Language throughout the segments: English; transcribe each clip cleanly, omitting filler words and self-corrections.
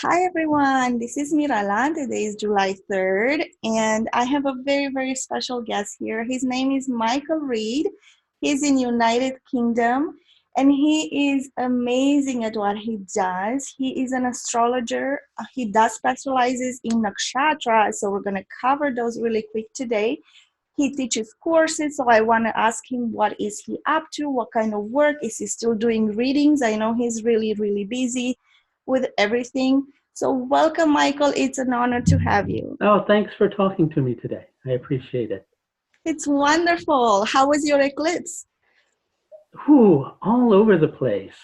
Hi everyone, this is Mirela. Today is July 3rd, and I have a very, very special guest here. His name is Michael Reed. He's in United Kingdom, and he is amazing at what he does. He is an astrologer. He does specializes in Nakshatra, so we're going to cover those really quick today. He teaches courses, so I want to ask him what is he up to, what kind of work, is he still doing readings? I know he's really, really busy with everything. So welcome, Michael. It's an honor to have you. Oh, thanks for talking to me today. I appreciate it. It's wonderful. How was your eclipse? Whew, all over the place.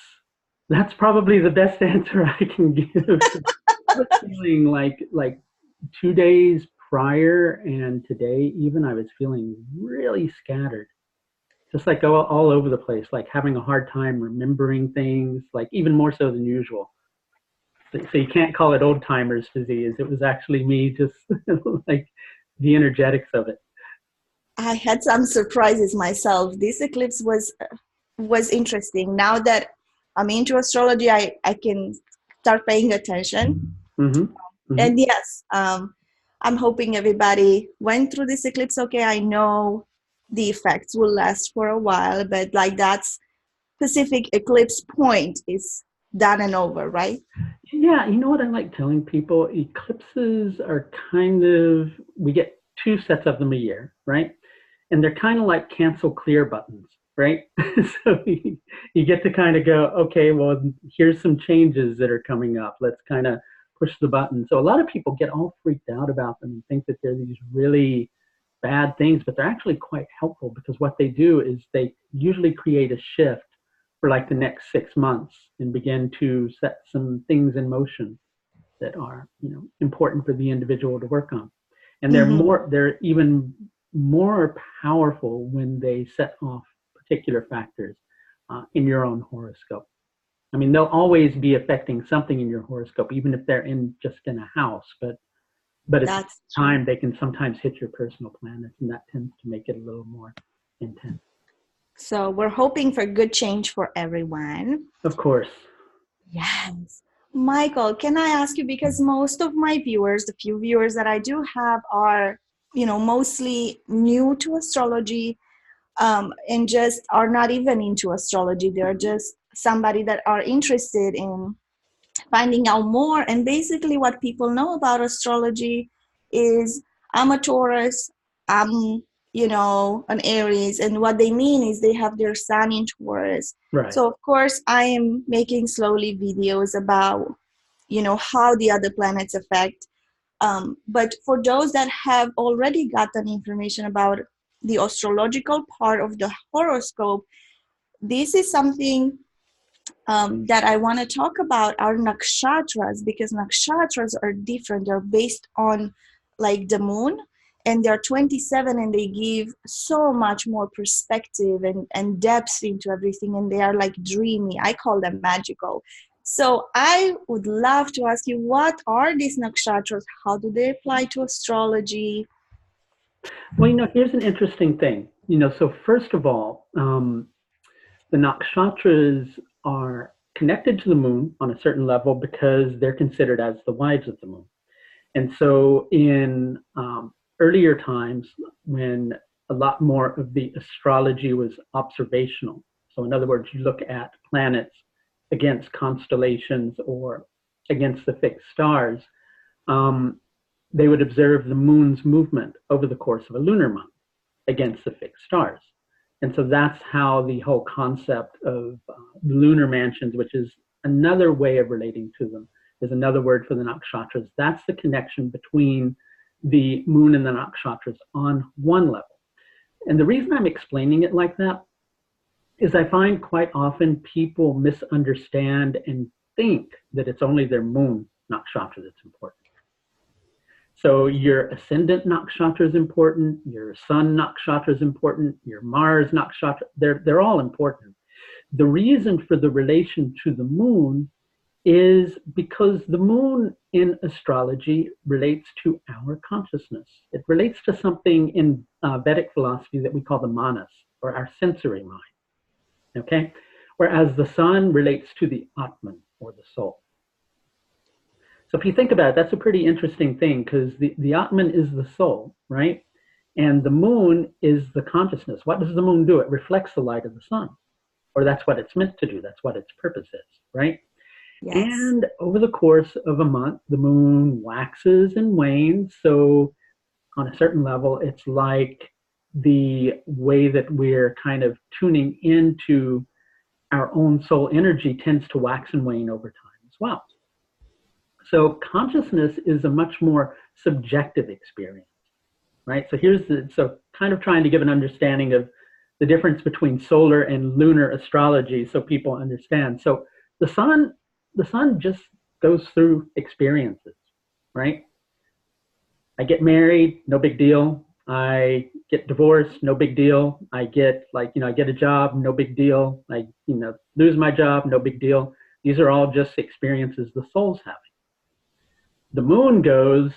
That's probably the best answer I can give. I was feeling like 2 days prior and today even I was feeling really scattered. Just like all over the place, like having a hard time remembering things, like even more so than usual. So you can't call it old timers disease. It was actually me just like the energetics of it. I had some surprises myself. This eclipse was interesting. Now that I'm into astrology, I can start paying attention. Mm-hmm. Mm-hmm. And yes, I'm hoping everybody went through this eclipse okay. I know the effects will last for a while, but like that specific eclipse point is done and over, right? Yeah, you know what I like telling people? Eclipses are we get two sets of them a year, right? And they're kind of like cancel clear buttons, right? So you get to kind of go, okay, well, here's some changes that are coming up. Let's kind of push the button. So a lot of people get all freaked out about them and think that they're these really bad things, but they're actually quite helpful because what they do is they usually create a shift for like the next 6 months and begin to set some things in motion that are important for the individual to work on. And Mm-hmm. they're even more powerful when they set off particular factors in your own horoscope. I mean, they'll always be affecting something in your horoscope, even if they're just in a house. But at the That's same true. time, they can sometimes hit your personal planets, and that tends to make it a little more intense. So we're hoping for good change for everyone. Of course. Yes. Michael, can I ask you, because most of my viewers, the few viewers that I do have are, mostly new to astrology, and just are not even into astrology. They're just somebody that are interested in finding out more. And basically what people know about astrology is I'm a Taurus, I'm, an Aries. And what they mean is they have their sun in Taurus. Right. So of course I am making slowly videos about, how the other planets affect. But for those that have already gotten information about the astrological part of the horoscope, this is something that I want to talk about are nakshatras, because nakshatras are different. They're based on like the moon, and they're 27, and they give so much more perspective and depth into everything, and they are like dreamy. I call them magical. So I would love to ask you, what are these nakshatras? How do they apply to astrology? Well, here's an interesting thing. So first of all, the nakshatras are connected to the moon on a certain level because they're considered as the wives of the moon. And so in earlier times, when a lot more of the astrology was observational, so in other words, you look at planets against constellations or against the fixed stars, um, they would observe the moon's movement over the course of a lunar month against the fixed stars. And so that's how the whole concept of lunar mansions, which is another way of relating to them, is another word for the nakshatras. That's the connection between the moon and the nakshatras on one level. And the reason I'm explaining it like that is I find quite often people misunderstand and think that it's only their moon nakshatra that's important. So your ascendant nakshatra is important, your sun nakshatra is important, your Mars nakshatra, they're all important. The reason for the relation to the moon is because the moon in astrology relates to our consciousness. It relates to something in Vedic philosophy that we call the manas, or our sensory mind, okay? Whereas the sun relates to the Atman, or the soul. So if you think about it, that's a pretty interesting thing, because the Atman is the soul, right? And the moon is the consciousness. What does the moon do? It reflects the light of the sun, or that's what it's meant to do. That's what its purpose is, right? Yes. And over the course of a month, the moon waxes and wanes. So on a certain level, it's like the way that we're kind of tuning into our own soul energy tends to wax and wane over time as well. So consciousness is a much more subjective experience, right? So kind of trying to give an understanding of the difference between solar and lunar astrology so people understand. So the sun, the sun just goes through experiences, right? I get married, no big deal. I get divorced, no big deal. I get I get a job, no big deal. I, lose my job, no big deal. These are all just experiences the soul's having. The moon goes,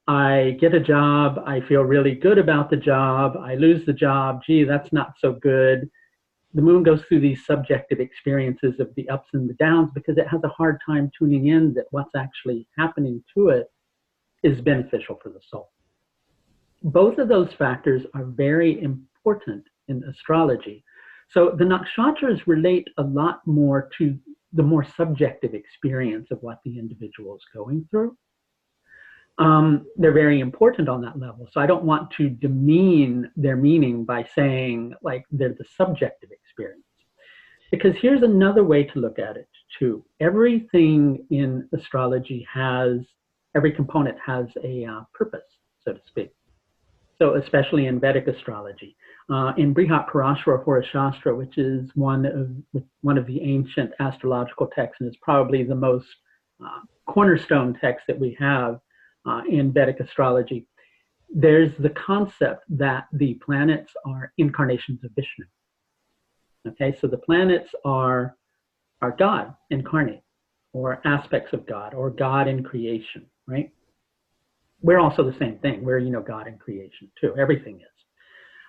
I get a job, I feel really good about the job, I lose the job, gee, that's not so good. The moon goes through these subjective experiences of the ups and the downs because it has a hard time tuning in that what's actually happening to it is beneficial for the soul. Both of those factors are very important in astrology. So the nakshatras relate a lot more to the more subjective experience of what the individual is going through. They're very important on that level. So I don't want to demean their meaning by saying like they're the subjective experience. Because here's another way to look at it too. Everything in astrology every component has a purpose, so to speak. So especially in Vedic astrology. In Brihat Parashara Hora Shastra, which is one of the ancient astrological texts, and is probably the most cornerstone text that we have in Vedic astrology, there's the concept that the planets are incarnations of Vishnu. Okay, so the planets are God incarnate, or aspects of God, or God in creation, right? We're also the same thing. We're, God in creation too. Everything is.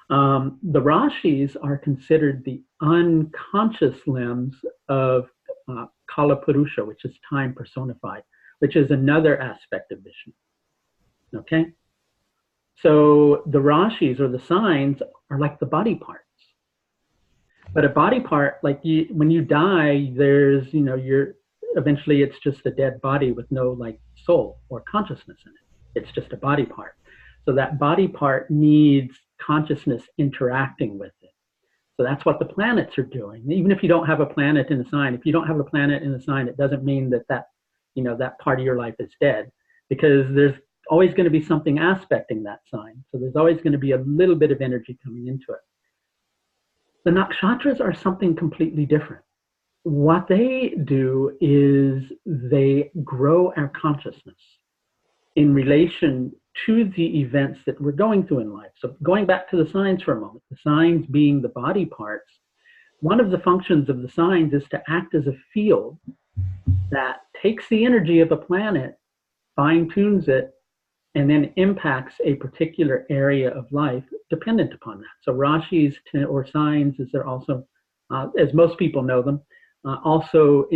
The Rashis are considered the unconscious limbs of Kala Purusha, which is time personified, which is another aspect of Vishnu. Okay? So the Rashis, or the signs, are like the body parts. But a body part, when you die, there's, eventually it's just a dead body with no soul or consciousness in it. It's just a body part. So that body part needs consciousness interacting with it. So that's what the planets are doing. Even if you don't have a planet in the sign, if you don't have a planet in the sign, it doesn't mean that part of your life is dead, because there's always going to be something aspecting that sign. So there's always going to be a little bit of energy coming into it. The nakshatras are something completely different. What they do is they grow our consciousness in relation to the events that we're going through in life. So going back to the signs for a moment, the signs being the body parts, one of the functions of the signs is to act as a field that takes the energy of a planet, fine-tunes it, and then impacts a particular area of life dependent upon that. So Rashis or signs, as they're also, as most people know them, also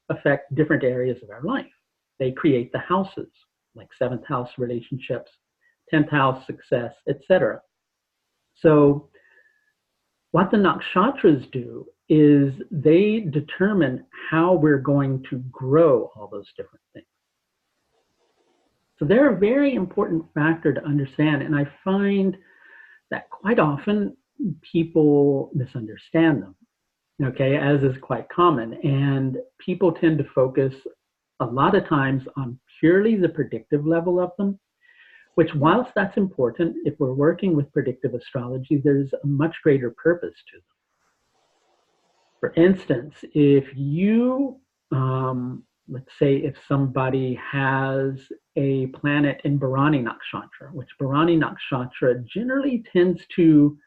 affect different areas of our life. They create the houses, like 7th house relationships, 10th house success, etc. So what the nakshatras do is they determine how we're going to grow all those different things. So they're a very important factor to understand, and I find that quite often people misunderstand them, okay, as is quite common. And people tend to focus a lot of times on purely the predictive level of them, which, whilst that's important, if we're working with predictive astrology, there's a much greater purpose to them. For instance, if you, let's say if somebody has a planet in Bharani Nakshatra, which Bharani Nakshatra generally tends to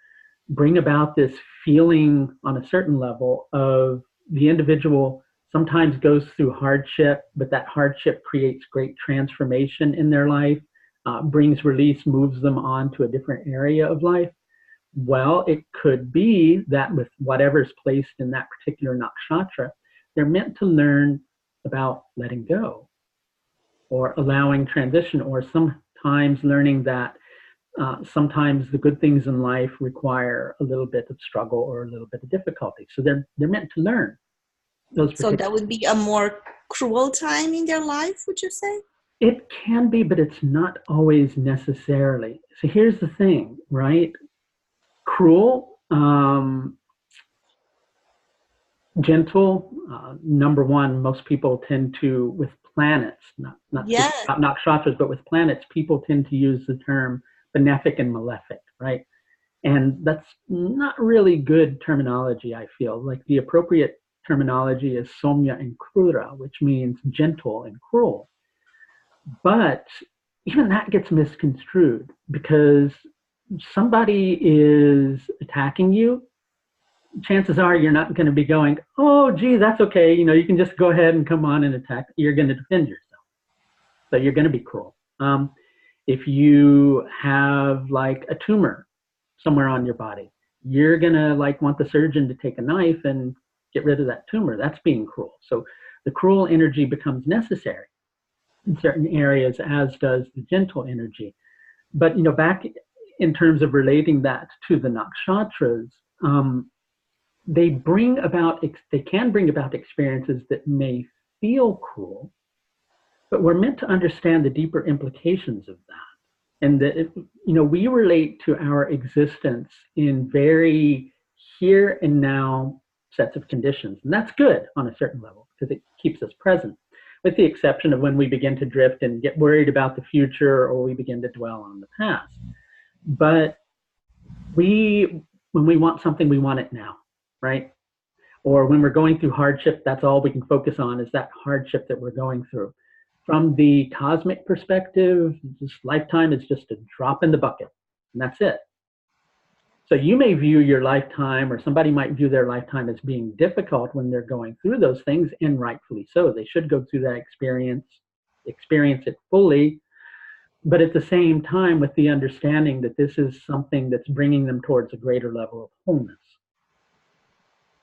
bring about this feeling on a certain level of the individual sometimes goes through hardship, but that hardship creates great transformation in their life, brings release, moves them on to a different area of life. Well, it could be that with whatever's placed in that particular nakshatra, they're meant to learn about letting go, or allowing transition, or sometimes learning that sometimes the good things in life require a little bit of struggle or a little bit of difficulty. So they're meant to learn those So particular. that would be a more cruel time in their life, would you say? It can be, but it's not always necessarily. So here's the thing, right? Cruel, gentle. Number one, most people tend to, with planets, not speaking Yes. about nakshatras, but with planets, people tend to use the term benefic and malefic, right? And that's not really good terminology, I feel. Like the appropriate terminology is somya and krura, which means gentle and cruel. But even that gets misconstrued because somebody is attacking you, chances are you're not going to be going, oh, gee, that's okay. You can just go ahead and come on and attack. You're going to defend yourself. So you're going to be cruel. If you have like a tumor somewhere on your body, you're going to like want the surgeon to take a knife and get rid of that tumor. That's being cruel. So the cruel energy becomes necessary in certain areas, as does the gentle energy. But back in terms of relating that to the nakshatras, they can bring about experiences that may feel cruel, but we're meant to understand the deeper implications of that. And that we relate to our existence in very here and now sets of conditions. And that's good on a certain level because it keeps us present, with the exception of when we begin to drift and get worried about the future, or we begin to dwell on the past. But when we want something, we want it now, right? Or when we're going through hardship, that's all we can focus on is that hardship that we're going through. From the cosmic perspective, this lifetime is just a drop in the bucket, and that's it. So you may view your lifetime, or somebody might view their lifetime as being difficult when they're going through those things, and rightfully so. They should go through that experience it fully, but at the same time with the understanding that this is something that's bringing them towards a greater level of wholeness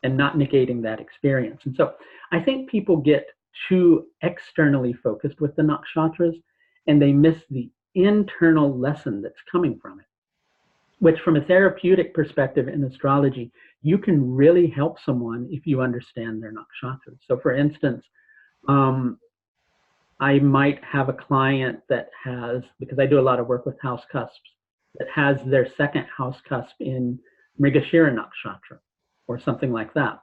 and not negating that experience. And so I think people get too externally focused with the nakshatras, and they miss the internal lesson that's coming from it, which from a therapeutic perspective in astrology, you can really help someone if you understand their nakshatras. So for instance, I might have a client that has, because I do a lot of work with house cusps, that has their second house cusp in Mrigashira Nakshatra or something like that.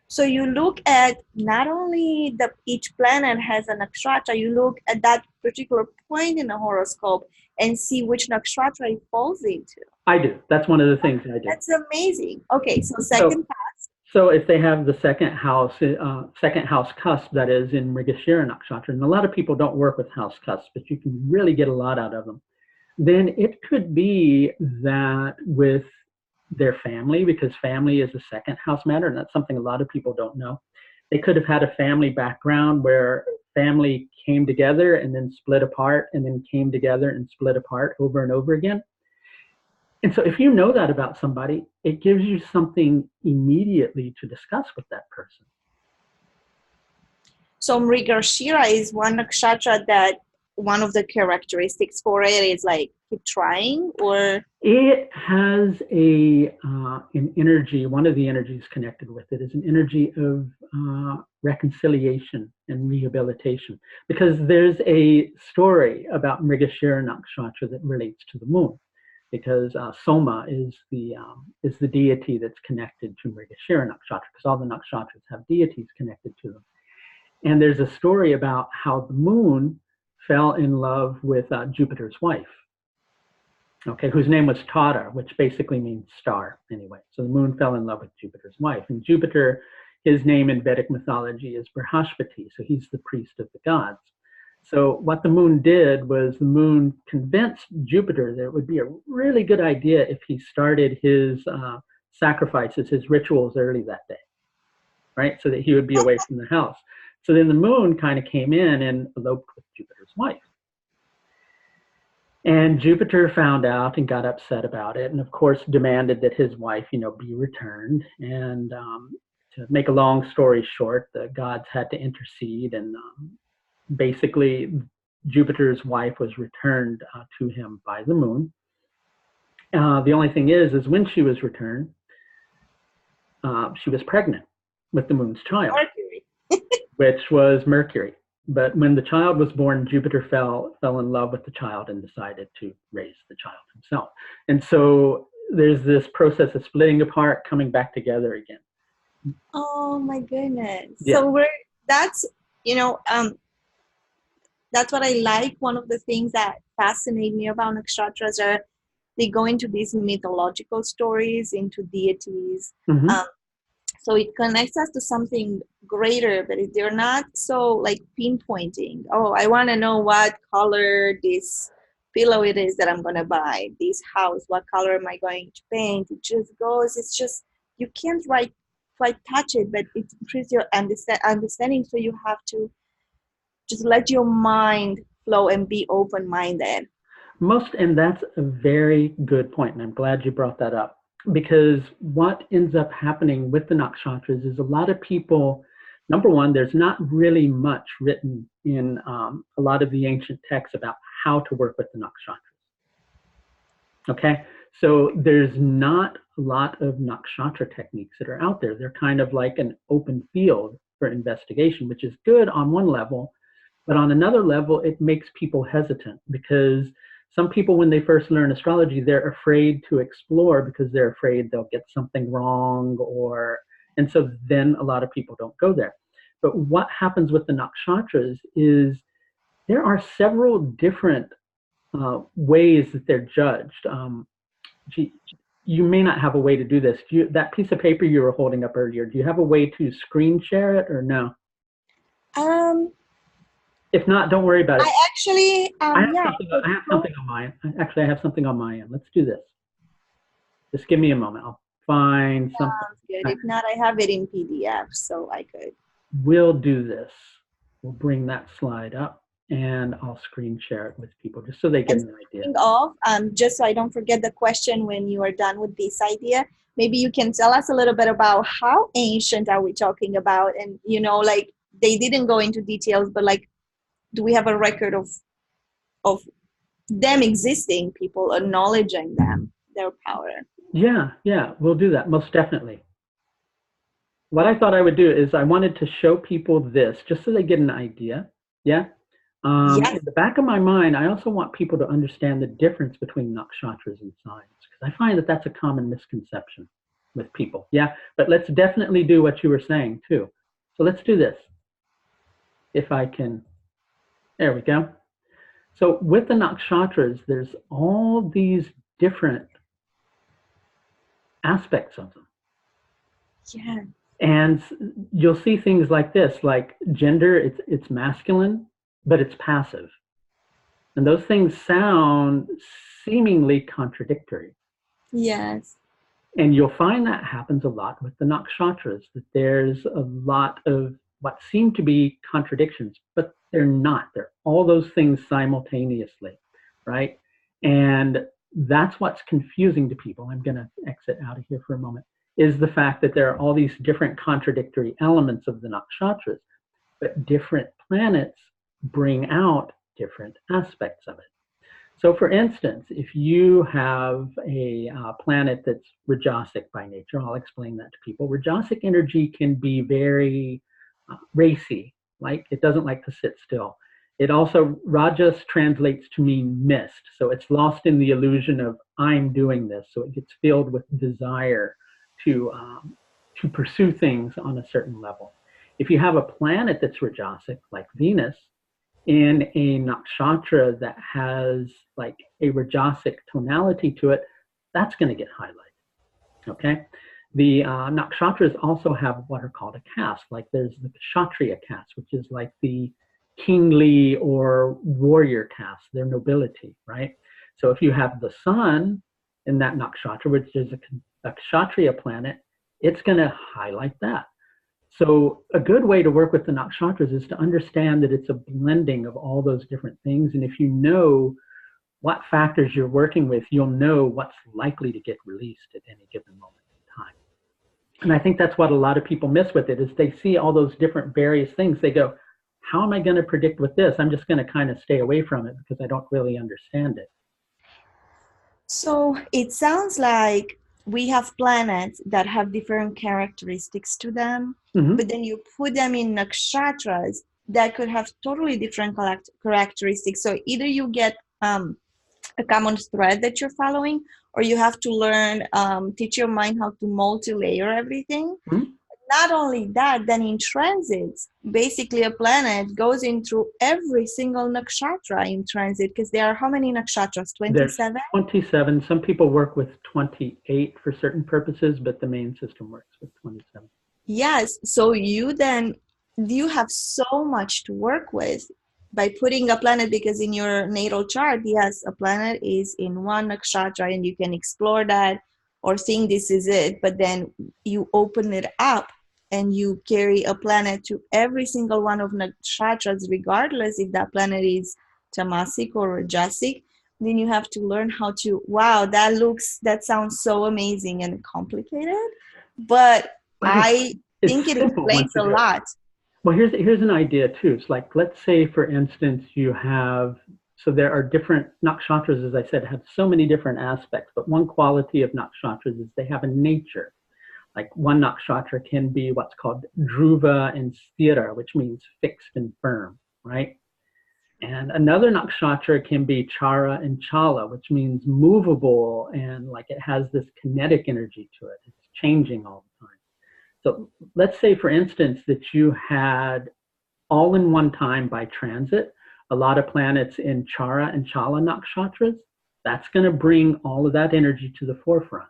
So you look at not only each planet has a nakshatra, you look at that particular point in the horoscope and see which nakshatra it falls into. I do. That's one of the things I do. That's amazing. Okay, so second pass. So if they have the second house cusp that is in Mrigashira Nakshatra, and a lot of people don't work with house cusps, but you can really get a lot out of them, then it could be that with their family, because family is a second house matter, and that's something a lot of people don't know. They could have had a family background where family came together and then split apart and then came together and split apart over and over again. And so if you know that about somebody, it gives you something immediately to discuss with that person. So Mrigashira is one nakshatra that one of the characteristics for it is like keep trying, or it has an energy. One of the energies connected with it is an energy of reconciliation and rehabilitation, because there's a story about Mrigashira Nakshatra that relates to the moon, because Soma is the deity that's connected to Mrigashira Nakshatra, because all the nakshatras have deities connected to them. And there's a story about how the moon fell in love with Jupiter's wife, okay, whose name was Tara, which basically means star anyway. So the moon fell in love with Jupiter's wife. And Jupiter, his name in Vedic mythology is Brihaspati, so he's the priest of the gods. So what the moon did was the moon convinced Jupiter that it would be a really good idea if he started his sacrifices, his rituals early that day, right? So that he would be away from the house. So then the moon kind of came in and eloped with Jupiter's wife. And Jupiter found out and got upset about it, and of course demanded that his wife, be returned. And to make a long story short, the gods had to intercede, and basically Jupiter's wife was returned to him by the moon. The only thing is when she was returned, she was pregnant with the moon's child, Mercury. which was Mercury. But when the child was born, Jupiter fell in love with the child and decided to raise the child himself. And so there's this process of splitting apart, coming back together again. Oh my goodness. Yeah. So that's, that's what I like. One of the things that fascinate me about nakshatras are they go into these mythological stories, into deities. Mm-hmm. So it connects us to something greater, but they're not so like pinpointing. Oh, I want to know what color this pillow it is that I'm going to buy, this house, what color am I going to paint? It just goes, it's just, you can't quite touch it, but it increases your understanding. So you have to just let your mind flow and be open-minded. And that's a very good point, and I'm glad you brought that up, because what ends up happening with the nakshatras is a lot of people, number one, there's not really much written in a lot of the ancient texts about how to work with the nakshatras. Okay, so there's not a lot of nakshatra techniques that are out there. They're kind of like an open field for investigation, which is good on one level, but on another level, it makes people hesitant, because some people, when they first learn astrology, they're afraid to explore because they're afraid they'll get something wrong, and so then a lot of people don't go there. But what happens with the nakshatras is there are several different ways that they're judged. You may not have a way to do this. That piece of paper you were holding up earlier, do you have a way to screen share it or no? If not, don't worry about it. I actually, I have something on mine. Actually, I have something on my end. Let's do this. Just give me a moment. I'll find something. Sounds good. If not, I have it in PDF, so I could. We'll do this. We'll bring that slide up, and I'll screen share it with people just so they get an idea. Just so I don't forget the question when you are done with this idea, maybe you can tell us a little bit about how ancient are we talking about? And, like they didn't go into details, but like, do we have a record of them existing, people acknowledging them, their power? Yeah, we'll do that, most definitely. What I thought I would do is I wanted to show people this just so they get an idea. Yeah. Yes. In the back of my mind, I also want people to understand the difference between nakshatras and signs, because I find that that's a common misconception with people. Yeah, but let's definitely do what you were saying too. So let's do this. If I can, there we go. So with the nakshatras, there's all these different aspects of them. Yeah. And you'll see things like this, like gender, it's masculine, but it's passive. And those things sound seemingly contradictory. Yes. And you'll find that happens a lot with the nakshatras, that there's a lot of what seem to be contradictions, but they're not. They're all those things simultaneously, right? And that's what's confusing to people. I'm going to exit out of here for a moment, is the fact that there are all these different contradictory elements of the nakshatras, but different planets bring out different aspects of it. So for instance, if you have a planet that's Rajasic by nature, I'll explain that to people. Rajasic energy can be very racy, like it doesn't like to sit still. It also, Rajas translates to mean mist. So it's lost in the illusion of I'm doing this. So it gets filled with desire to pursue things on a certain level. If you have a planet that's Rajasic, like Venus, in a nakshatra that has like a Rajasic tonality to it, that's going to get highlighted. Okay. The nakshatras also have what are called a caste. Like there's the Kshatriya caste, which is like the kingly or warrior caste, their nobility, right? So if you have the sun in that nakshatra, which is a Kshatriya planet, it's going to highlight that. So a good way to work with the nakshatras is to understand that it's a blending of all those different things. And if you know what factors you're working with, you'll know what's likely to get released at any given moment in time. And I think that's what a lot of people miss with it, is they see all those different various things. They go, how am I going to predict with this? I'm just going to kind of stay away from it because I don't really understand it. So it sounds like we have planets that have different characteristics to them, Mm-hmm. but then you put them in nakshatras that could have totally different characteristics. So either you get a common thread that you're following, or you have to learn, teach your mind how to multi-layer everything. Mm-hmm. Not only that, then in transits, basically a planet goes in through every single nakshatra in transit, because there are how many nakshatras? There's 27? 27. Some people work with 28 for certain purposes, but the main system works with 27. Yes. So you have so much to work with by putting a planet, because in your natal chart, yes, a planet is in one nakshatra and you can explore that or think this is it, but then you open it up and you carry a planet to every single one of nakshatras, regardless if that planet is tamasic or rajasic. Then you have to learn how to, wow, that sounds so amazing and complicated, but But I it's think it simple once explains you a do it. lot. Well, here's an idea too. It's like, let's say, for instance, you have, so there are different nakshatras, as I said, have so many different aspects, but one quality of nakshatras is they have a nature. Like one nakshatra can be what's called dhruva and sthira, which means fixed and firm, right? And another nakshatra can be chara and chala, which means movable, and like it has this kinetic energy to it. It's changing all the time. So let's say, for instance, that you had all in one time by transit a lot of planets in Chara and Chala nakshatras. That's going to bring all of that energy to the forefront,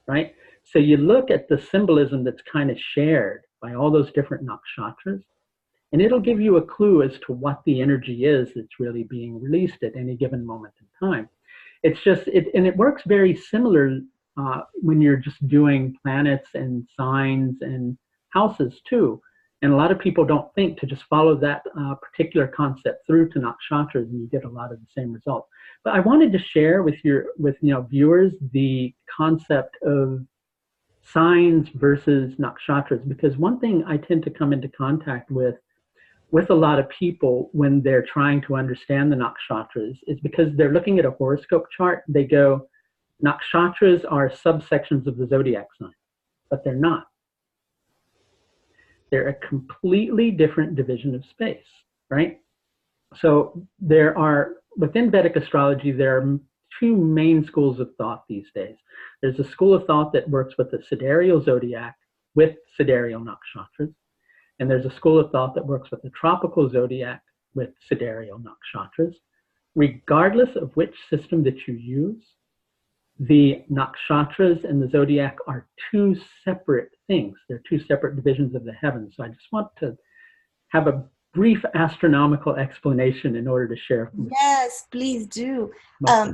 right? So you look at the symbolism that's kind of shared by all those different nakshatras, and it'll give you a clue as to what the energy is that's really being released at any given moment in time. It's just, and it works very similar when you're just doing planets and signs and houses too. And a lot of people don't think to just follow that particular concept through to nakshatras, and you get a lot of the same results. But I wanted to share with viewers the concept of signs versus nakshatras, because one thing I tend to come into contact with a lot of people when they're trying to understand the nakshatras is because they're looking at a horoscope chart. They go, nakshatras are subsections of the zodiac sign, but they're not. They're a completely different division of space, right? So there are, within Vedic astrology, there are two main schools of thought these days. There's a school of thought that works with the sidereal zodiac with sidereal nakshatras. And there's a school of thought that works with the tropical zodiac with sidereal nakshatras. Regardless of which system that you use, the nakshatras and the zodiac are two separate things. They're two separate divisions of the heavens. So I just want to have a brief astronomical explanation in order to share. Yes, please do.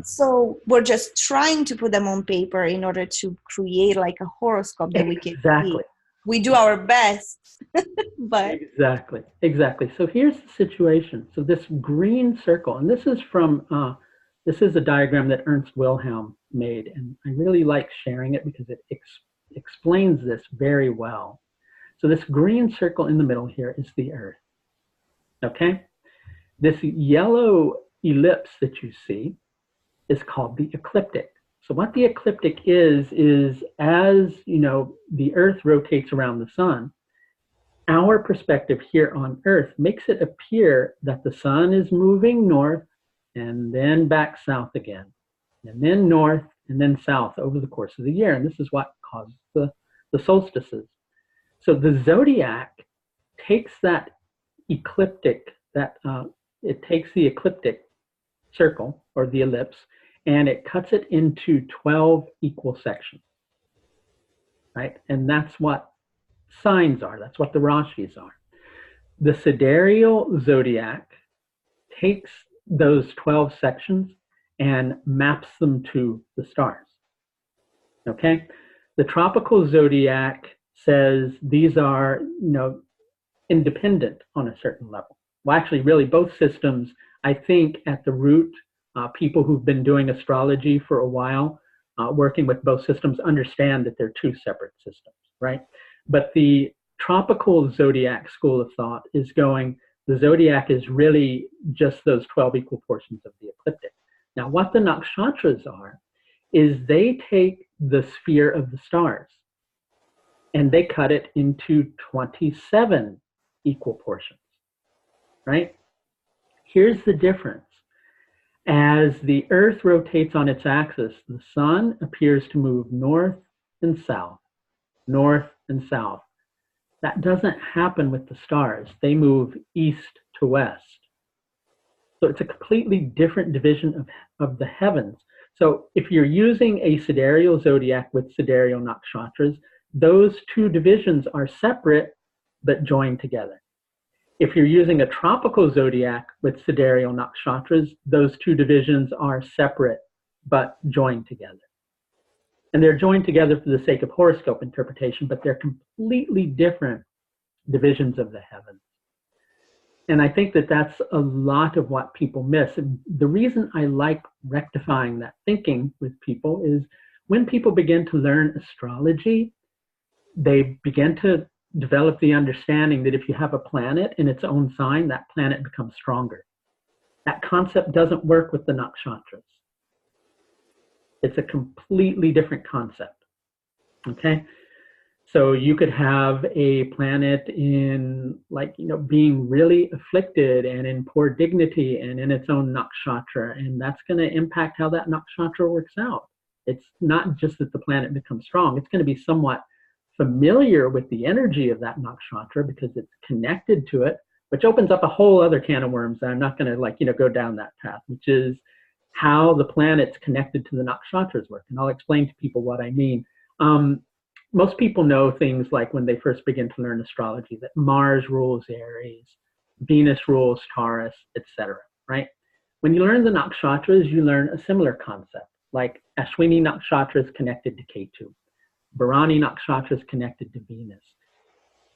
So we're just trying to put them on paper in order to create like a horoscope that we can see. We do our best, but exactly. So here's the situation. So this green circle, and this is from this is a diagram that Ernst Wilhelm made, and I really like sharing it because it explains this very well. So this green circle in the middle here is the Earth. Okay, this yellow ellipse that you see is called the ecliptic. So what the ecliptic is as you know, the Earth rotates around the sun, our perspective here on Earth makes it appear that the sun is moving north and then back south again, and then north and then south over the course of the year. And this is what causes the solstices. So the zodiac takes that ecliptic, it takes the ecliptic circle or the ellipse, and it cuts it into 12 equal sections, right? And that's what signs are. That's what the rashis are. The sidereal zodiac takes those 12 sections and maps them to the stars, okay? The tropical zodiac says these are, you know, independent on a certain level. Well, actually, really, both systems, I think at the root, people who've been doing astrology for a while, working with both systems, understand that they're two separate systems, right? But the tropical zodiac school of thought is going, the zodiac is really just those 12 equal portions of the ecliptic. Now, what the nakshatras are, is they take the sphere of the stars and they cut it into 27 equal portions, right? Here's the difference. As the Earth rotates on its axis, the sun appears to move north and south, north and south. That doesn't happen with the stars. They move east to west. So it's a completely different division of the heavens. So if you're using a sidereal zodiac with sidereal nakshatras, those two divisions are separate but joined together. If you're using a tropical zodiac with sidereal nakshatras, those two divisions are separate but joined together. And they're joined together for the sake of horoscope interpretation, but they're completely different divisions of the heavens. And I think that that's a lot of what people miss. And the reason I like rectifying that thinking with people is when people begin to learn astrology, they begin to develop the understanding that if you have a planet in its own sign, that planet becomes stronger. That concept doesn't work with the nakshatras. It's a completely different concept, okay? So you could have a planet in, like, being really afflicted and in poor dignity and in its own nakshatra, and that's going to impact how that nakshatra works out. It's not just that the planet becomes strong, it's going to be somewhat familiar with the energy of that nakshatra because it's connected to it, which opens up a whole other can of worms. I'm not going to go down that path, which is how the planets connected to the nakshatras work. And I'll explain to people what I mean. Most people know things like when they first begin to learn astrology, that Mars rules Aries, Venus rules Taurus, etc., right? When you learn the nakshatras, you learn a similar concept, like Ashwini nakshatra is connected to Ketu. Bharani nakshatra is connected to Venus.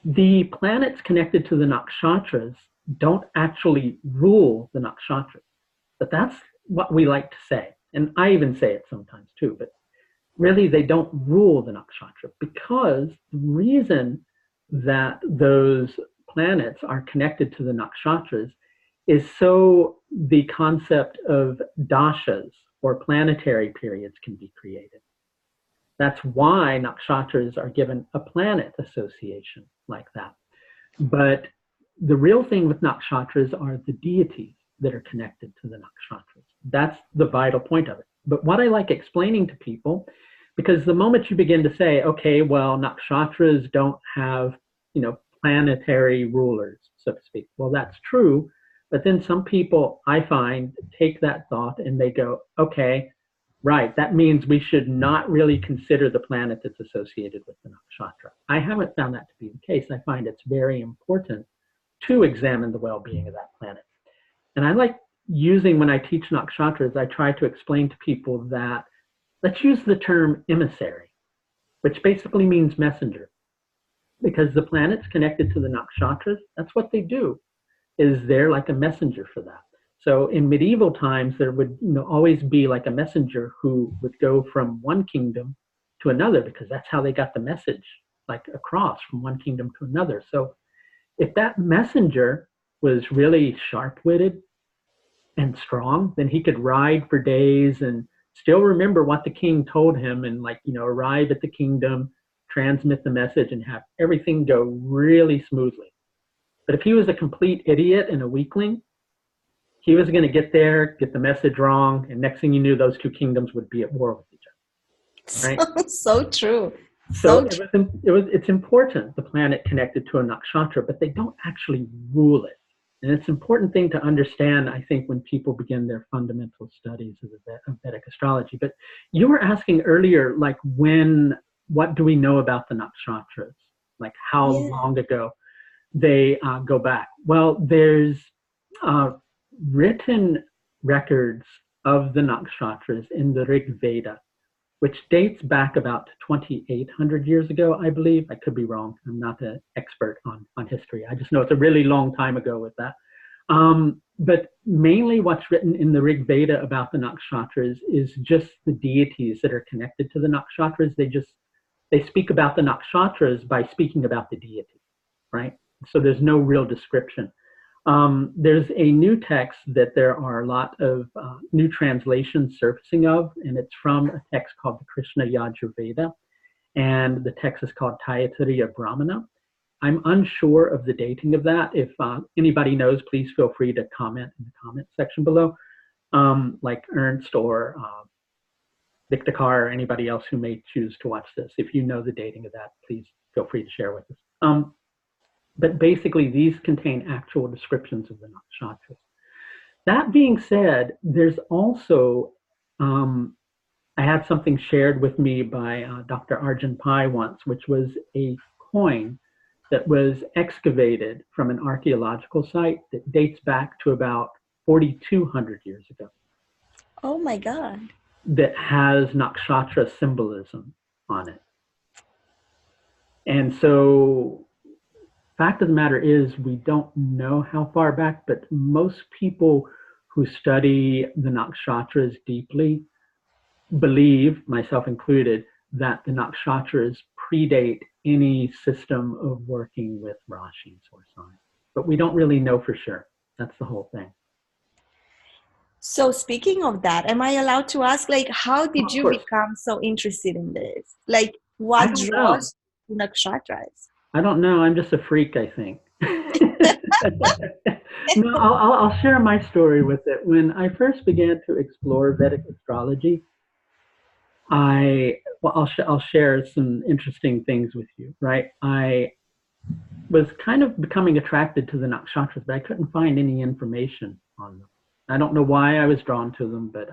The planets connected to the nakshatras don't actually rule the nakshatras, but that's what we like to say. And I even say it sometimes too, but really they don't rule the nakshatra, because the reason that those planets are connected to the nakshatras is so the concept of dashas or planetary periods can be created. That's why nakshatras are given a planet association like that. But the real thing with nakshatras are the deities that are connected to the nakshatras. That's the vital point of it. But what I like explaining to people, because the moment you begin to say, okay, well, nakshatras don't have, planetary rulers, so to speak. Well, that's true. But then some people, I find, take that thought and they go, okay, right, that means we should not really consider the planet that's associated with the nakshatra. I haven't found that to be the case. I find it's very important to examine the well-being of that planet. And I like using, when I teach nakshatras, I try to explain to people that, let's use the term emissary, which basically means messenger. Because the planets connected to the nakshatras, that's what they do, is they're like a messenger for that. So in medieval times, there would always be like a messenger who would go from one kingdom to another, because that's how they got the message, like across from one kingdom to another. So if that messenger was really sharp-witted and strong, then he could ride for days and still remember what the king told him and arrive at the kingdom, transmit the message, and have everything go really smoothly. But if he was a complete idiot and a weakling, he was going to get there, get the message wrong, and next thing you knew, those two kingdoms would be at war with each other. Right? So true. So it's important, the planet connected to a nakshatra, but they don't actually rule it. And it's an important thing to understand, I think, when people begin their fundamental studies of Vedic astrology. But you were asking earlier, like, what do we know about the nakshatras? Like, how long ago they go back? Well, there's written records of the nakshatras in the Rig Veda, which dates back about 2,800 years ago, I believe. I could be wrong. I'm not an expert on history. I just know it's a really long time ago with that. But mainly what's written in the Rig Veda about the nakshatras is just the deities that are connected to the nakshatras. They speak about the nakshatras by speaking about the deity. right? So there's no real description. There's a new text that there are a lot of new translations surfacing of, and it's from a text called the Krishna Yajurveda, and the text is called Taittiriya Brahmana. I'm unsure of the dating of that. If anybody knows, please feel free to comment in the comment section below, like Ernst or Viktakar or anybody else who may choose to watch this. If you know the dating of that, please feel free to share with us. But basically, these contain actual descriptions of the nakshatras. That being said, there's also, I had something shared with me by Dr. Arjun Pai once, which was a coin that was excavated from an archaeological site that dates back to about 4,200 years ago. Oh my God. That has nakshatra symbolism on it. And so, fact of the matter is, we don't know how far back, but most people who study the nakshatras deeply believe, myself included, that the nakshatras predate any system of working with rashis or signs. But we don't really know for sure. That's the whole thing. So speaking of that, am I allowed to ask, like, how did you course. become so interested in this? Like, what draws to nakshatras? I don't know. I'm just a freak, I think. No, I'll share my story with it. When I first began to explore Vedic astrology, I'll share some interesting things with you, right? I was kind of becoming attracted to the nakshatras, but I couldn't find any information on them. I don't know why I was drawn to them, but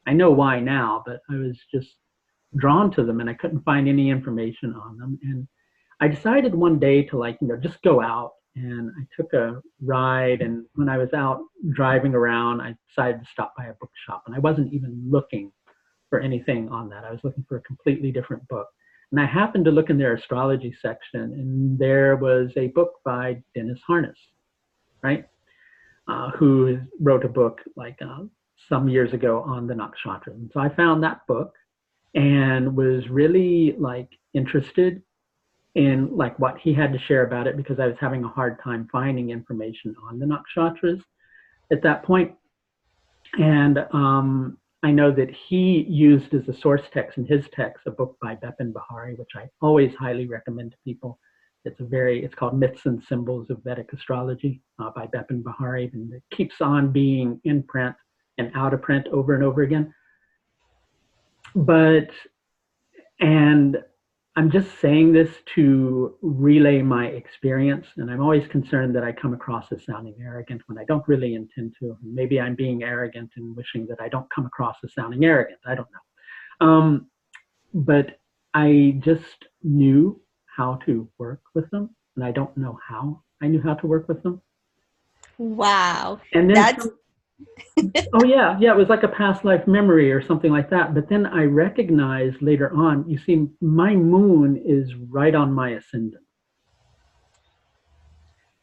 I know why now, but I was just drawn to them and I couldn't find any information on them. And I decided one day to just go out, and I took a ride. And when I was out driving around, I decided to stop by a bookshop, and I wasn't even looking for anything on that. I was looking for a completely different book. And I happened to look in their astrology section, and there was a book by Dennis Harness, right? Who wrote a book some years ago on the nakshatra. And so I found that book and was really interested in what he had to share about it, because I was having a hard time finding information on the nakshatras at that point. And I know that he used as a source text in his text a book by Bipin Bihari, which I always highly recommend to people. It's called Myths and Symbols of Vedic Astrology by Bipin Bihari, and it keeps on being in print and out of print over and over again. And I'm just saying this to relay my experience, and I'm always concerned that I come across as sounding arrogant when I don't really intend to. Maybe I'm being arrogant and wishing that I don't come across as sounding arrogant. I don't know. But I just knew how to work with them, and I don't know how I knew how to work with them. Wow. And then oh yeah, it was like a past life memory or something like that. But then I recognized later on, you see, my moon is right on my ascendant.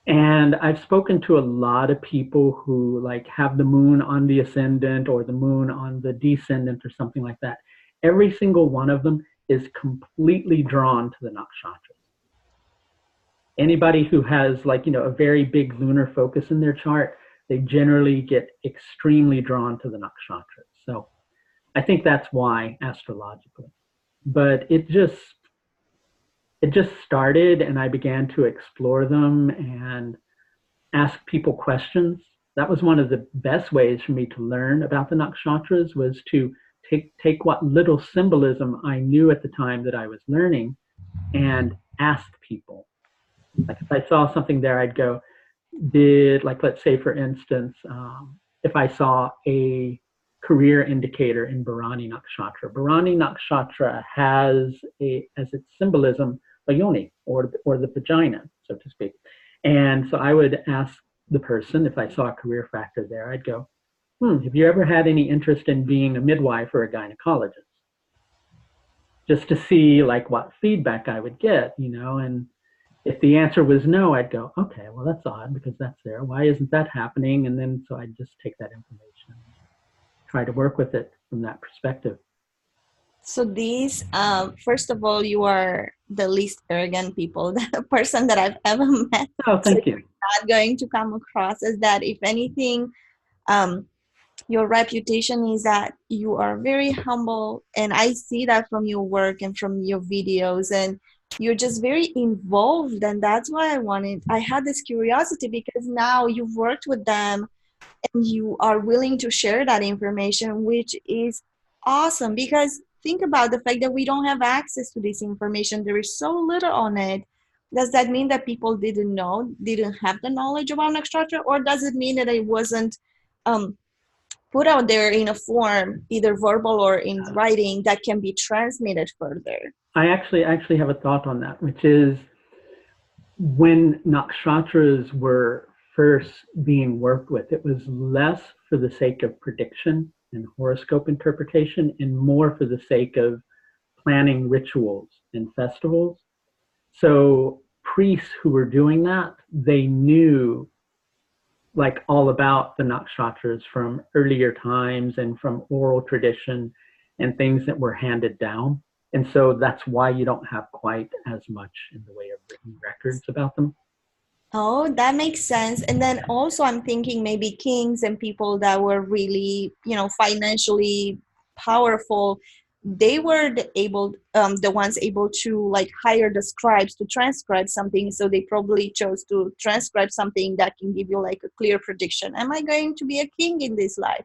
And I've spoken to a lot of people who have the moon on the ascendant or the moon on the descendant or something like that. Every single one of them is completely drawn to the nakshatras. Anybody who has a very big lunar focus in their chart, they generally get extremely drawn to the nakshatras. So I think that's why, astrologically. But it just started, and I began to explore them and ask people questions. That was one of the best ways for me to learn about the nakshatras, was to take what little symbolism I knew at the time that I was learning and ask people. If I saw something there, I'd go, let's say, for instance, if I saw a career indicator in Bharani Nakshatra. Bharani Nakshatra has as its symbolism a yoni, or the vagina, so to speak. And so I would ask the person, if I saw a career factor there, I'd go, have you ever had any interest in being a midwife or a gynecologist? Just to see what feedback I would get, and if the answer was no, I'd go, okay, well, that's odd, because that's there. Why isn't that happening? And then so I'd just take that information and try to work with it from that perspective. So these, first of all, you are the least arrogant people, the person that I've ever met. Oh, So thank you. you're not going to come across as that. If anything, um, your reputation is that you are very humble, and I see that from your work and from your videos, and you're just very involved, and that's why I had this curiosity because now you've worked with them and you are willing to share that information, which is awesome. Because think about the fact that we don't have access to this information, there is so little on it. Does that mean that people didn't know, didn't have the knowledge about Nakshatra, or does it mean that it wasn't um, put out there in a form, either verbal or in writing, that can be transmitted further? I actually have a thought on that, which is when nakshatras were first being worked with, it was less for the sake of prediction and horoscope interpretation and more for the sake of planning rituals and festivals. So priests who were doing that, they knew like all about the nakshatras from earlier times and from oral tradition and things that were handed down. And so that's why you don't have quite as much in the way of written records about them. Oh, that makes sense. And then also, I'm thinking maybe kings and people that were really, financially powerful. They were the ones able to like hire the scribes to transcribe something. So they probably chose to transcribe something that can give you like a clear prediction. Am I going to be a king in this life?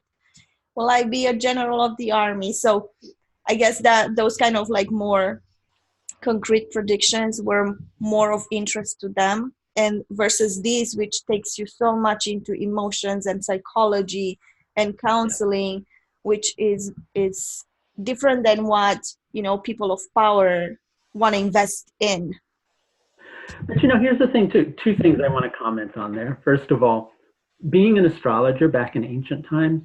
Will I be a general of the army? So I guess that those kind of like more concrete predictions were more of interest to them, and versus these which takes you so much into emotions and psychology and Yeah. counseling, which is different than what people of power want to invest in. But here's the thing too. Two things I want to comment on there. First of all, being an astrologer back in ancient times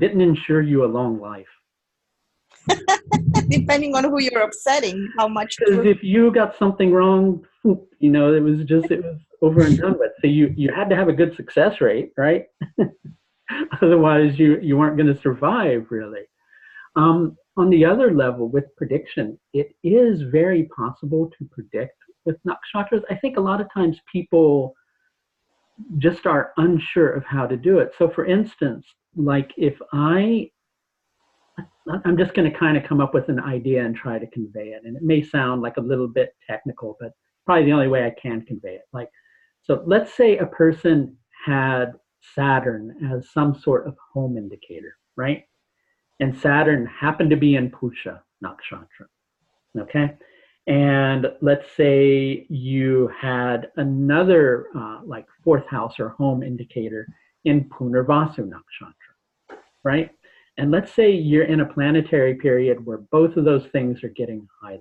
didn't ensure you a long life. Depending on who you're upsetting, how much Because truth. if you got something wrong, it was over and done with. So you had to have a good success rate, right? Otherwise, you weren't going to survive really. On the other level, with prediction, it is very possible to predict with nakshatras. I think a lot of times people just are unsure of how to do it. So, for instance, like if I'm just going to kind of come up with an idea and try to convey it. And it may sound like a little bit technical, but probably the only way I can convey it. Like, so let's say a person had Saturn as some sort of home indicator, right? And Saturn happened to be in Pusha Nakshatra, okay? And let's say you had another like fourth house or home indicator in Punarvasu Nakshatra, right? And let's say you're in a planetary period where both of those things are getting highlighted.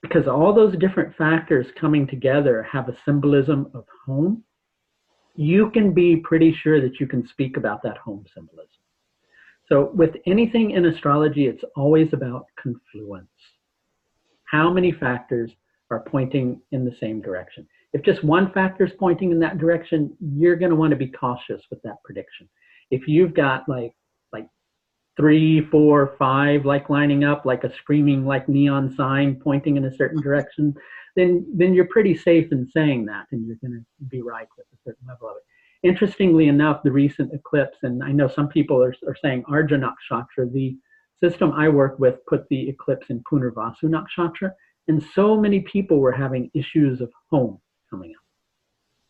Because all those different factors coming together have a symbolism of home, you can be pretty sure that you can speak about that home symbolism. So with anything in astrology, it's always about confluence. How many factors are pointing in the same direction? If just one factor is pointing in that direction, you're going to want to be cautious with that prediction. If you've got like three, four, five like lining up like a screaming like neon sign pointing in a certain direction, then you're pretty safe in saying that, and you're going to be right with a certain level of it. Interestingly enough, the recent eclipse, and I know some people are saying Arja Nakshatra, the system I work with put the eclipse in Punarvasu Nakshatra, and so many people were having issues of home coming up,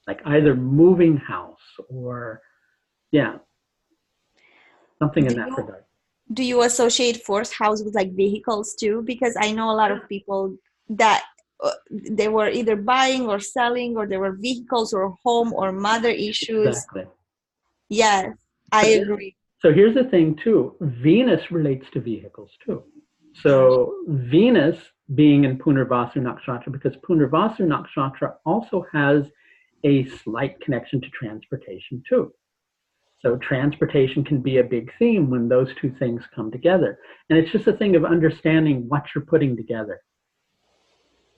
like either moving house or, yeah, something in do that you regard. do you associate fourth house with like vehicles too? Because I know a lot of people that they were either buying or selling, or there were vehicles or home or mother issues. Exactly. Yes, I So, agree. so here's the thing too. Venus relates to vehicles too. Oh, So Venus being in Punarvasu Nakshatra, because Punarvasu Nakshatra also has a slight connection to transportation too. So transportation can be a big theme when those two things come together. And it's just a thing of understanding what you're putting together.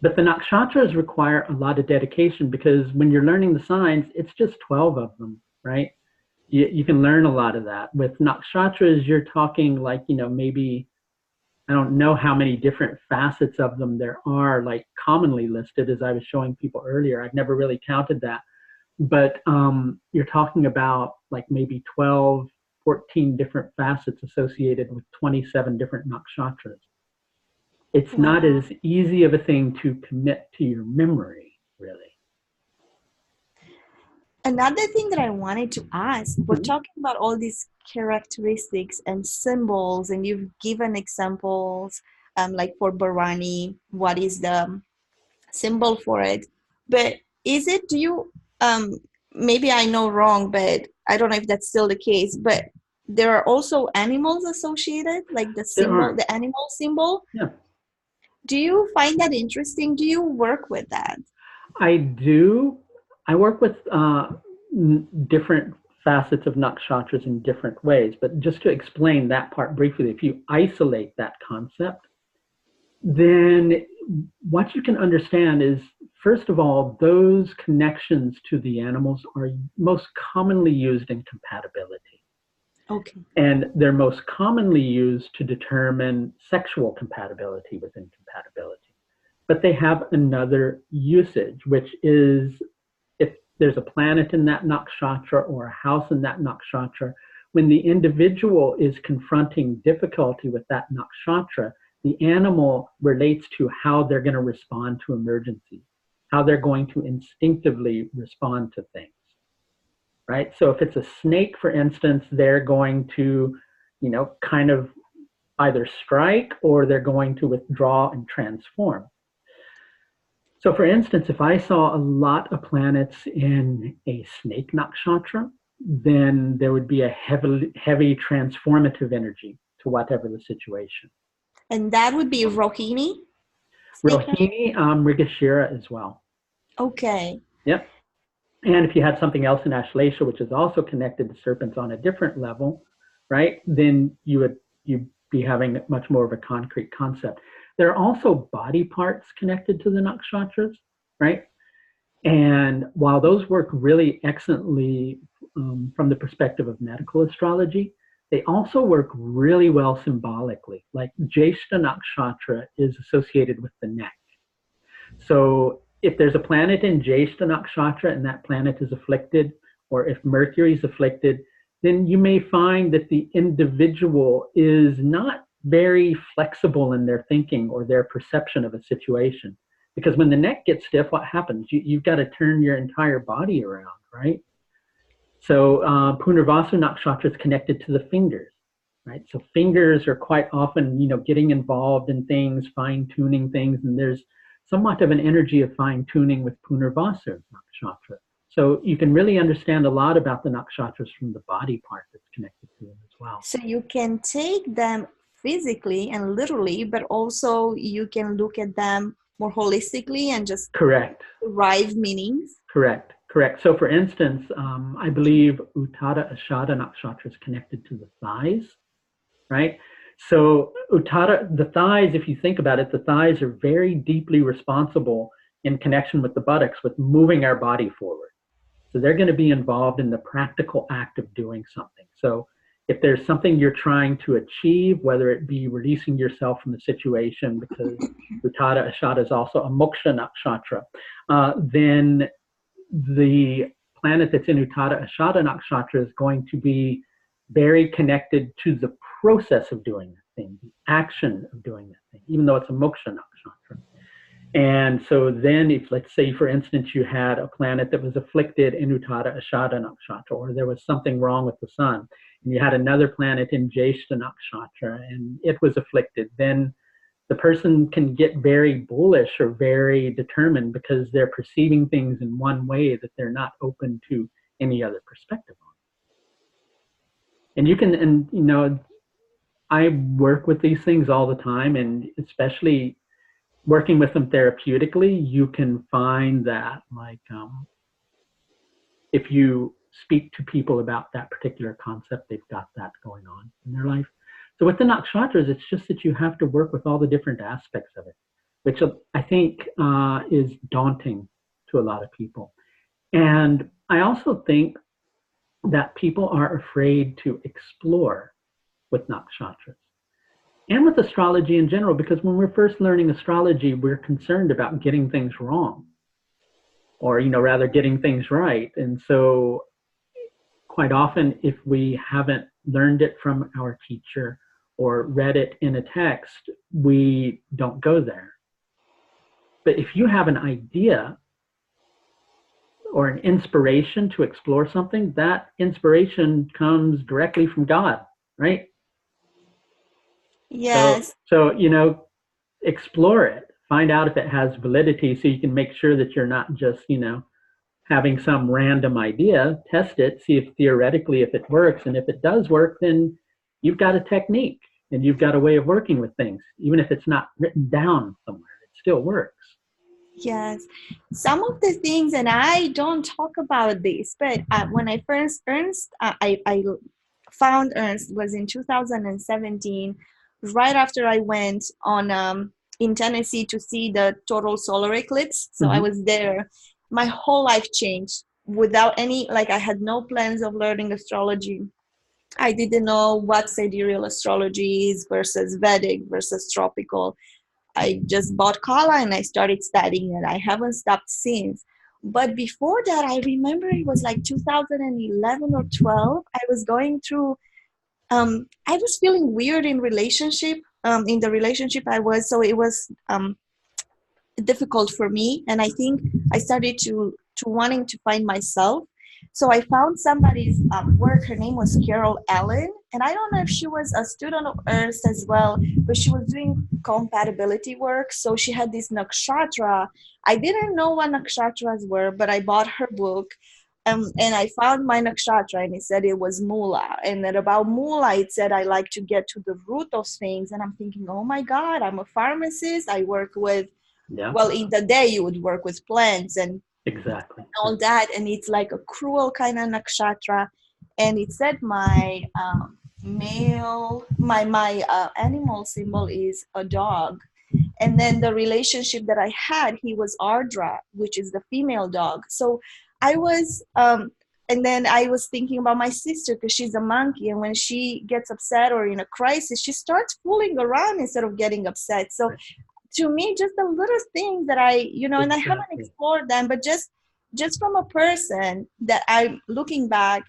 But the nakshatras require a lot of dedication because when you're learning the signs, it's just 12 of them, right? you can learn a lot of that. With nakshatras, you're talking like, maybe, I don't know how many different facets of them there are, like commonly listed, as I was showing people earlier. I've never really counted that. But you're talking about like maybe 12, 14 different facets associated with 27 different nakshatras. It's not Wow. as easy of a thing to commit to your memory, really. Another thing that I wanted to ask, we're Mhm. talking about all these characteristics and symbols, and you've given examples, like for Bharani, what is the symbol for it? But is it, do you, maybe I know wrong, but I don't know if that's still the case, but there are also animals associated, like the There symbol, are, the animal symbol. yeah. Do you find that interesting? Do you work with that? I do. I work with different facets of nakshatras in different ways, but just to explain that part briefly, if you isolate that concept, then what you can understand is, first of all, those connections to the animals are most commonly used in compatibility. Okay. And they're most commonly used to determine sexual compatibility within compatibility. But they have another usage, which is if there's a planet in that nakshatra or a house in that nakshatra, when the individual is confronting difficulty with that nakshatra, the animal relates to how they're going to respond to emergencies, how they're going to instinctively respond to things, right? So if it's a snake, for instance, they're going to, kind of either strike or they're going to withdraw and transform. So, for instance, if I saw a lot of planets in a snake nakshatra, then there would be a heavy transformative energy to whatever the situation. And that would be Rohini, snake number? Rohini, Mrigashira as well. Okay. Yep. And if you had something else in Ashlesha, which is also connected to serpents on a different level, right, then you'd be having much more of a concrete concept. There are also body parts connected to the nakshatras, right? And while those work really excellently from the perspective of medical astrology, they also work really well symbolically. Like Jyeshta Nakshatra is associated with the neck. So if there's a planet in Jyeshta Nakshatra and that planet is afflicted, or if Mercury is afflicted, then you may find that the individual is not very flexible in their thinking or their perception of a situation. Because when the neck gets stiff, what happens? You've got to turn your entire body around, right? So Punarvasu Nakshatra is connected to the fingers, right? So fingers are quite often, getting involved in things, fine tuning things, and there's somewhat of an energy of fine tuning with Punarvasu Nakshatra. So you can really understand a lot about the nakshatras from the body part that's connected to them as well. So you can take them physically and literally, but also you can look at them more holistically and just Correct. derive meanings. Correct. Correct. So, for instance, I believe Uttada Ashada Nakshatra is connected to the thighs, right? So, Uttada, the thighs, if you think about it, the thighs are very deeply responsible in connection with the buttocks, with moving our body forward. So, they're going to be involved in the practical act of doing something. So, if there's something you're trying to achieve, whether it be releasing yourself from the situation, because Uttada Ashada is also a moksha nakshatra, then the planet that's in Uttada Ashada Nakshatra is going to be very connected to the process of doing that thing, the action of doing that thing, even though it's a moksha nakshatra. And so then if, let's say, for instance, you had a planet that was afflicted in Uttada Ashada Nakshatra, or there was something wrong with the sun, and you had another planet in Jyeshta Nakshatra, and it was afflicted, then the person can get very bullish or very determined because they're perceiving things in one way that they're not open to any other perspective on. And I work with these things all the time, and especially working with them therapeutically, you can find that if you speak to people about that particular concept, they've got that going on in their life. So with the nakshatras, it's just that you have to work with all the different aspects of it, which I think is daunting to a lot of people. And I also think that people are afraid to explore with nakshatras and with astrology in general, because when we're first learning astrology, we're concerned about getting things wrong, or, rather getting things right. And so quite often, if we haven't learned it from our teacher or read it in a text, we don't go there. But if you have an idea or an inspiration to explore something, that inspiration comes directly from God, right? Yes. So explore it, find out if it has validity, so you can make sure that you're not just, having some random idea. Test it, see if theoretically if it works, and if it does work, then you've got a technique and you've got a way of working with things. Even if it's not written down somewhere, it still works. Yes, some of the things, and I don't talk about this, but when I first I found Ernst was in 2017, right after I went on in Tennessee to see the total solar eclipse. So I Mm-hmm. was there. My whole life changed without any, like, I had no plans of learning astrology. I didn't know what sidereal astrology is versus Vedic versus tropical. I just bought Kala and I started studying it. I haven't stopped since. But before that, I remember it was like 2011 or 12. I was going through, I was feeling weird in relationship, in the relationship I was. So it was difficult for me. And I think I started to wanting to find myself. So I found somebody's work. Her name was Carol Allen, and I don't know if she was a student of Earth as well, but she was doing compatibility work. So she had this nakshatra. I didn't know what nakshatras were, but I bought her book. And I found my nakshatra, and it said it was Mula. And then about Mula, it said I like to get to the root of things. And I'm thinking, oh my God, I'm a pharmacist. I work with, Yeah, well, in the day you would work with plants and exactly. all that, and it's like a cruel kind of nakshatra. And it said my male my animal symbol is a dog, and then the relationship that I had, he was Ardra, which is the female dog. So I was and then I was thinking about my sister, because she's a monkey, and when she gets upset or in a crisis, she starts fooling around instead of getting upset. So Right. to me, just the little things that I, and I haven't Exactly. explored them, but just from a person that I'm looking back,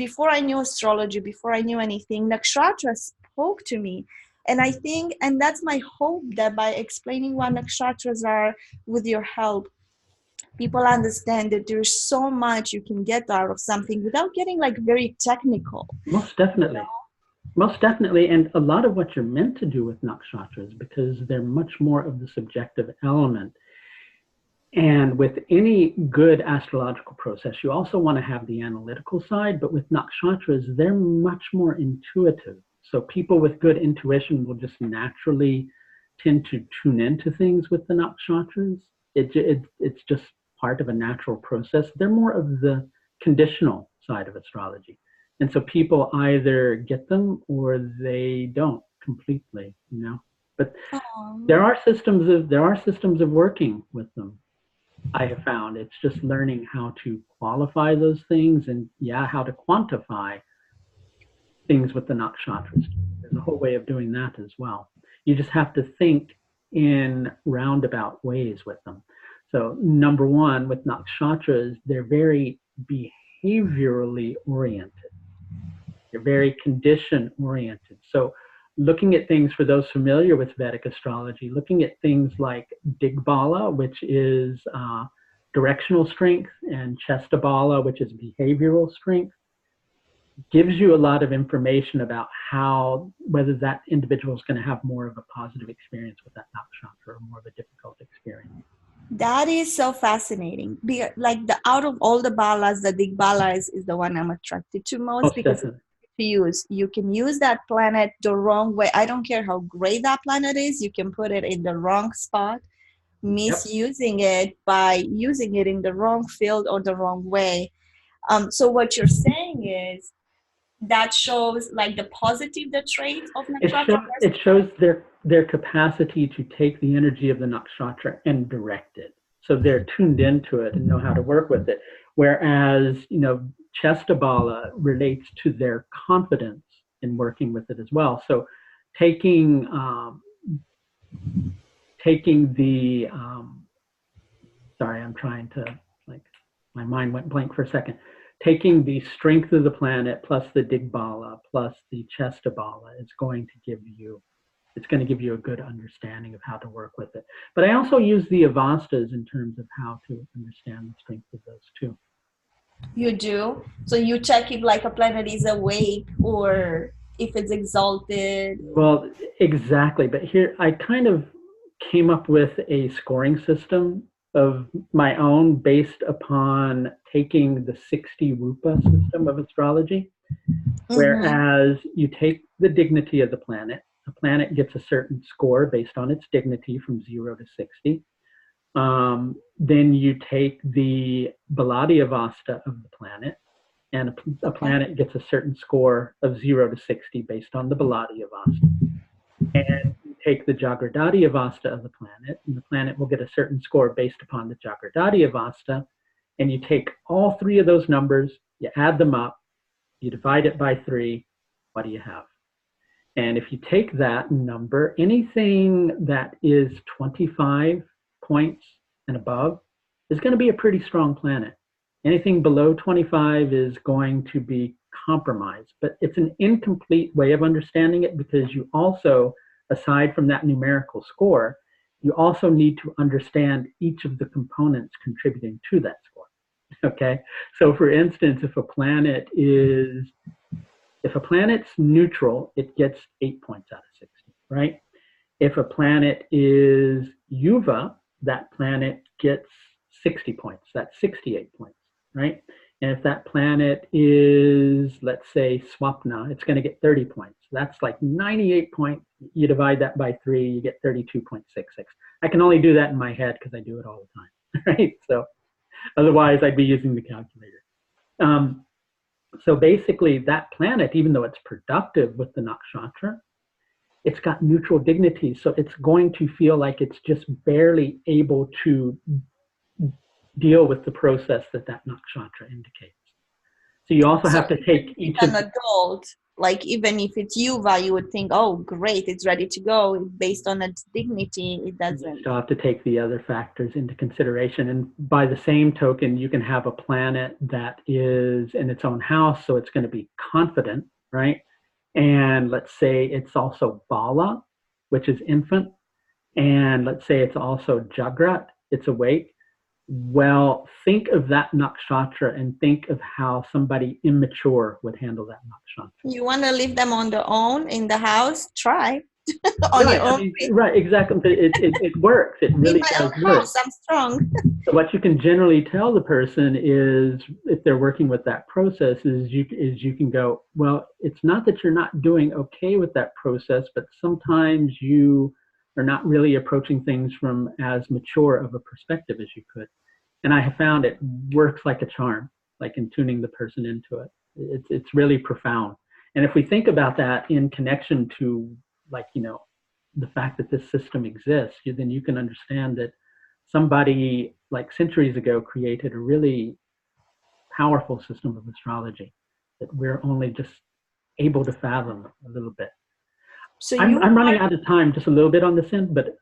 before I knew astrology, before I knew anything, nakshatra spoke to me. And I think, and that's my hope, that by explaining what nakshatras are with your help, people understand that there's so much you can get out of something without getting like very technical. Most definitely. Most definitely. And a lot of what you're meant to do with nakshatras, because they're much more of the subjective element. And with any good astrological process, you also want to have the analytical side, but with nakshatras, they're much more intuitive. So people with good intuition will just naturally tend to tune into things with the nakshatras. It's just part of a natural process. They're more of the conditional side of astrology. And so people either get them or they don't completely. But Oh, there are systems of working with them. I have found it's just learning how to qualify those things, and how to quantify things with the nakshatras. There's a whole way of doing that as well. You just have to think in roundabout ways with them. So number one, with nakshatras, they're very behaviorally oriented. They're very condition oriented. So looking at things, for those familiar with Vedic astrology, looking at things like Digbala, which is directional strength, and Chestabala, which is behavioral strength, gives you a lot of information about whether that individual is going to have more of a positive experience with that nakshatra or more of a difficult experience. that is so fascinating. Like, the out of all the balas, the Digbala is the one I'm attracted to most, Most because definitely. to use, you can use that planet the wrong way. I don't care how great that planet is, you can put it in the wrong spot, Yep. misusing it by using it in the wrong field or the wrong way. So what you're saying is that shows like the positive, the traits of nakshatra It versus shows their capacity to take the energy of the nakshatra and direct it. So they're tuned into it and know how to work with it. Whereas, Chestabala relates to their confidence in working with it as well. So taking the sorry, I'm trying to, like, my mind went blank for a second. Taking the strength of the planet plus the Digbala plus the Chestabala is going to give you, it's going to give you a good understanding of how to work with it. But I also use the Avastas in terms of how to understand the strength of those too. You do? So you check if like a planet is awake or if it's exalted? Well, exactly. But here I kind of came up with a scoring system of my own based upon taking the 60 Rupa system of astrology. Whereas you take the dignity of the planet gets a certain score based on its dignity from 0 to 60. Then you take the Baladi Avasta of the planet, and a planet gets a certain score of 0 to 60 based on the Baladi Avasta. And you take the Jagradati Avasta of the planet, and the planet will get a certain score based upon the Jagradati Avasta. And you take all three of those numbers, you add them up, you divide it by 3, what do you have? And if you take that number, anything that is 25 points and above is going to be a pretty strong planet. Anything below 25 is going to be compromised. But it's an incomplete way of understanding it because you also, aside from that numerical score, you also need to understand each of the components contributing to that score. Okay, so for instance, if a planet's neutral, it gets 8 points out of 60, right? If a planet is Yuva, that planet gets 60 points. That's 68 points, right? And if that planet is, let's say, Swapna, it's going to get 30 points. That's like 98 points. You divide that by 3, you get 32.66. I can only do that in my head because I do it all the time, right? So otherwise, I'd be using the calculator. So basically, that planet, even though it's productive with the nakshatra, it's got neutral dignity. So it's going to feel like it's just barely able to deal with the process that nakshatra indicates. So you also have to take each an adult, like even if it's Yuva, you would think, oh, great, it's ready to go. Based on its dignity, it doesn't. You still have to take the other factors into consideration. And by the same token, you can have a planet that is in its own house, so it's going to be confident, right? And let's say it's also Bala, which is infant. And let's say it's also Jagrat, it's awake. Well, think of that nakshatra and think of how somebody immature would handle that nakshatra. You want to leave them on their own in the house? Try on right, your own. I mean, right, exactly. It works. It really does work. House, I'm strong. So what you can generally tell the person is, if they're working with that process, is you can go, well, it's not that you're not doing okay with that process, but sometimes you are not really approaching things from as mature of a perspective as you could. And I have found it works like a charm, like in tuning the person into it. It's really profound. And if we think about that in connection to, like, the fact that this system exists, then you can understand that somebody like centuries ago created a really powerful system of astrology that we're only just able to fathom a little bit. So I'm running out of time just a little bit on this end, but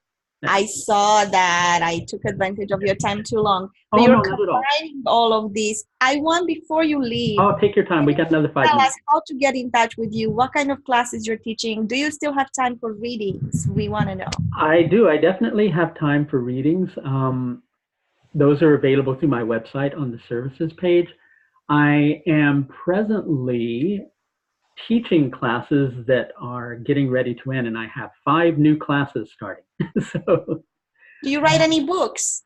I saw that. I took advantage of your time too long. But you're combining all of these. I want, before you leave. Oh, take your time. We got another 5 minutes. Tell us how to get in touch with you. What kind of classes you're teaching? Do you still have time for readings? We want to know. I do. I definitely have time for readings. Those are available through my website on the services page. I am presently teaching classes that are getting ready to end, and I have 5 new classes starting. So, do you write any books?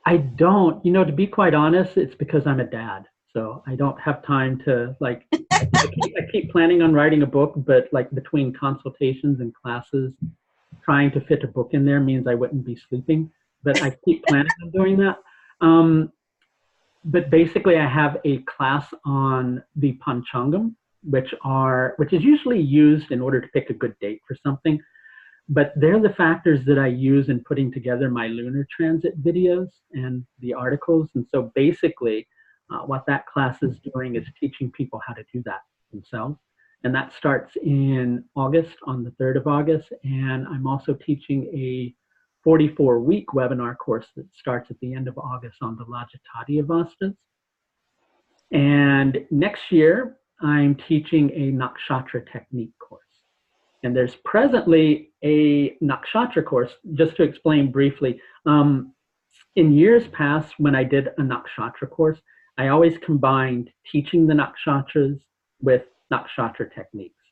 I don't. To be quite honest, it's because I'm a dad. So I don't have time to, like, I keep planning on writing a book, but like between consultations and classes, trying to fit a book in there means I wouldn't be sleeping. But I keep planning on doing that. But basically, I have a class on the Panchangam, which is usually used in order to pick a good date for something. But they're the factors that I use in putting together my lunar transit videos and the articles. And so basically, What that class is doing is teaching people how to do that themselves. And that starts in August, on the 3rd of August. And I'm also teaching a 44-week webinar course that starts at the end of August on the Lajatati Avastas. And next year, I'm teaching a Nakshatra technique course. And there's presently a Nakshatra course, just to explain briefly. In years past, when I did a Nakshatra course, I always combined teaching the Nakshatras with Nakshatra techniques.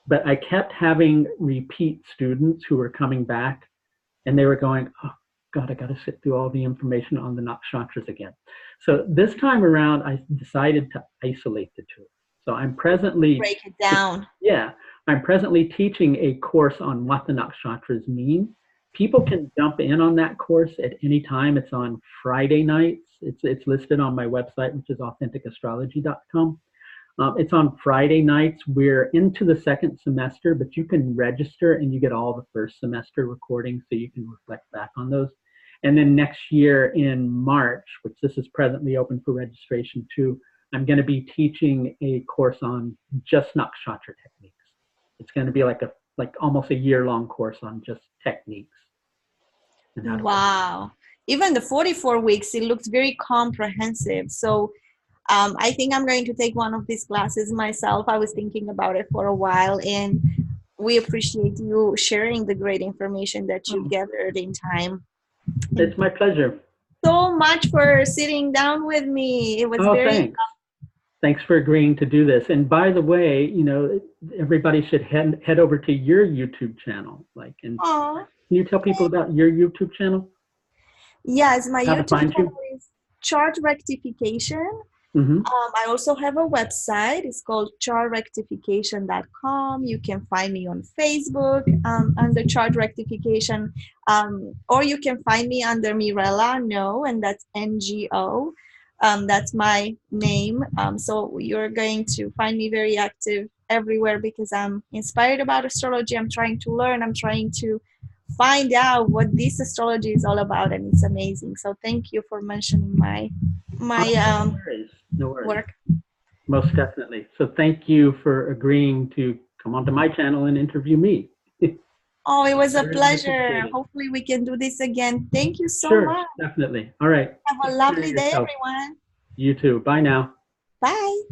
But I kept having repeat students who were coming back, and they were going, oh, God, I got to sit through all the information on the Nakshatras again. So this time around, I decided to isolate the two. So I'm presently break it down. Yeah, I'm presently teaching a course on what the Nakshatras mean. People can jump in on that course at any time. It's on Friday nights. It's listed on my website, which is AuthenticAstrology.com. It's on Friday nights. We're into the second semester, but you can register and you get all the first semester recordings so you can reflect back on those. And then next year in March, which this is presently open for registration too, I'm going to be teaching a course on just Nakshatra techniques. It's going to be like almost a year-long course on just techniques. Wow. Even the 44 weeks, it looks very comprehensive. So I think I'm going to take one of these classes myself. I was thinking about it for a while, and we appreciate you sharing the great information that you gathered in time. It's my pleasure. So much for sitting down with me. It was very... Thanks for agreeing to do this. And by the way, everybody should head over to your YouTube channel. Can you tell people about your YouTube channel? Yes, my YouTube channel is Chart Rectification. Mm-hmm. I also have a website. It's called chartrectification.com. You can find me on Facebook under Chart Rectification, or you can find me under Mirela Ngo, and that's NGO. That's my name. So you're going to find me very active everywhere because I'm inspired about astrology. I'm trying to learn. I'm trying to find out what this astrology is all about, and it's amazing. So thank you for mentioning my no worries. work. Most definitely. So thank you for agreeing to come onto my channel and interview me. Oh, it was a pleasure. Hopefully we can do this again. Thank you so much. Definitely. All right. Have a lovely day, everyone. You too. Bye now. Bye.